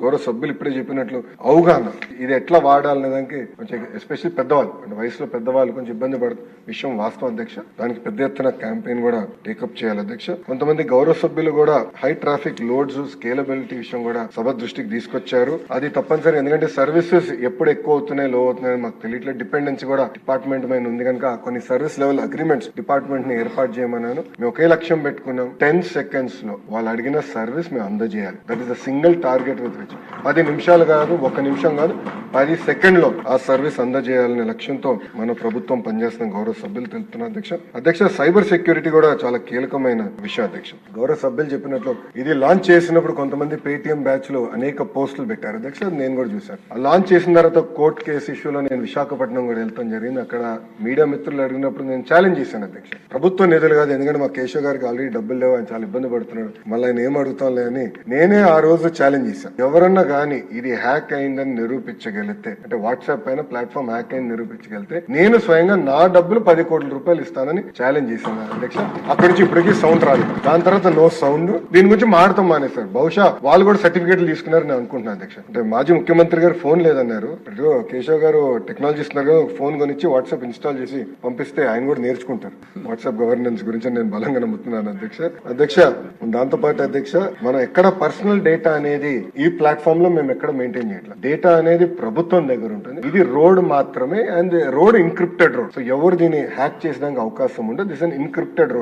గౌరవ సభ్యులు ఇప్పుడే చెప్పినట్లు అవగాహన ఇది ఎట్లా వాడాలనే దానికి కొంచెం ఎస్పెషల్లీ పెద్దవాళ్ళు అంటే వయసులో పెద్దవాళ్ళు కొంచెం ఇబ్బంది పడుతున్న విషయం వాస్తవం అధ్యక్ష. దానికి పెద్ద ఎత్తున క్యాంపెయిన్ కూడా టేకప్ చేయాలి అధ్యక్ష. కొంతమంది గౌరవ సభ్యులు కూడా హై ట్రాఫిక్ లోడ్స్ స్కేలబిలిటీ విషయం కూడా సభ దృష్టికి తీసుకొచ్చారు. అది తప్పనిసరి, ఎందుకంటే సర్వీసెస్ ఎప్పుడు ఎక్కువ అవుతున్నాయి లో అవుతున్నాయని మాకు తెలియట్లేదు. డిపెండెన్సీ కూడా డిపార్ట్మెంట్ మీద ఉంది కనుక కొన్ని సర్వీస్ లెవెల్ అగ్రిమెంట్స్ డిపార్ట్మెంట్ ని ఏర్పాటు చేయమన్నాను. మేము ఒకే లక్ష్యం పెట్టుకున్నాం, 10 seconds లో వాళ్ళు అడిగిన సర్వీస్ మేము అందజేయాలి. That is the single target with which 10 నిమిషాలు కాదు, 1 నిమిషం కాదు, 10 సెకండ్లో ఆ సర్వీస్ అందజేయాలనే లక్ష్యంతో మన ప్రభుత్వం పనిచేస్తున్న గౌరవ సభ్యులు తెలుపుతున్నారు అధ్యక్ష. అధ్యక్ష, సైబర్ సెక్యూరిటీ కూడా చాలా కీలకమైన విషయం అధ్యక్ష. గౌరవ సభ్యులు చెప్పినట్లు ఇది లాంచ్ చేసినప్పుడు కొంతమంది పేటిఎం బ్యాచ్ లో అనేక పోస్టులు పెట్టారు అధ్యక్ష, నేను కూడా చూశాను. ఆ లాంచ్ చేసిన తర్వాత కోర్టు కేసు ఇష్యూలో నేను విశాఖపట్నం కూడా వెళ్తాం జరిగింది. అక్కడ మీడియా మిత్రులు అడిగినప్పుడు నేను ఛాలెంజ్ చేశాను అధ్యక్ష, ప్రభుత్వ నిధులు కాదు, ఎందుకంటే మా కేశవ్ గారికి ఆల్రెడీ డబ్బులు లేవు, ఆయన చాలా ఇబ్బంది పడుతున్నాడు, మళ్ళీ ఆయన ఏం అడుగుతాంలే అని నేనే ఆ రోజు ఛాలెంజ్ చేశాను. ఎవరన్నా గానీ ఇది హ్యాక్ అయిందని నిరూపించగలిగితే, అంటే వాట్సాప్ పైన ప్లాట్ఫామ్ హ్యాక్ అయింది నిరూపించగలిగితే నేను స్వయంగా నా డబ్బులు 10 కోట్ల రూపాయలు ఇస్తానని ఛాలెంజ్ చేశాను అధ్యక్ష. అక్కడి నుంచి ఇప్పటికీ సౌండ్ రాలేదు. దాని తర్వాత నో సౌండ్. దీని గురించి మాడతాం మానేశారు. బహుశా వాళ్ళు కూడా సర్టిఫికేట్లు తీసుకున్నారు నేను అనుకుంటున్నాను అధ్యక్ష. అంటే మాజీ ముఖ్యమంత్రి గారు ఫోన్ లేదన్నారు, కేశవ్ గారు టెక్నాలజీ ఇస్తున్నారు, ఫోన్ కొనిచ్చి వాట్సాప్ ఇన్స్టాల్ చేసి పంపిస్తే ఆయన కూడా నేర్చుకుంటారు వాట్సాప్ గవర్నెన్స్ గురించి నేను బలంగా నమ్ముతున్నాను అధ్యక్ష. దాంతో పాటు అధ్యక్ష, మనం ఎక్కడ పర్సనల్ డేటా అనేది ఈ ప్లాట్ఫామ్ లో మేము ఎక్కడ మెయింటైన్ చేయట్లేదు. డేటా అనేది ప్రభుత్వం దగ్గర ఉంటుంది. ఇది రోడ్ మాత్రమే, and road encrypted road. So ఎవరు దీన్ని హ్యాక్ చేసడానికి అవకాశం ఉండదు. This an encrypted road.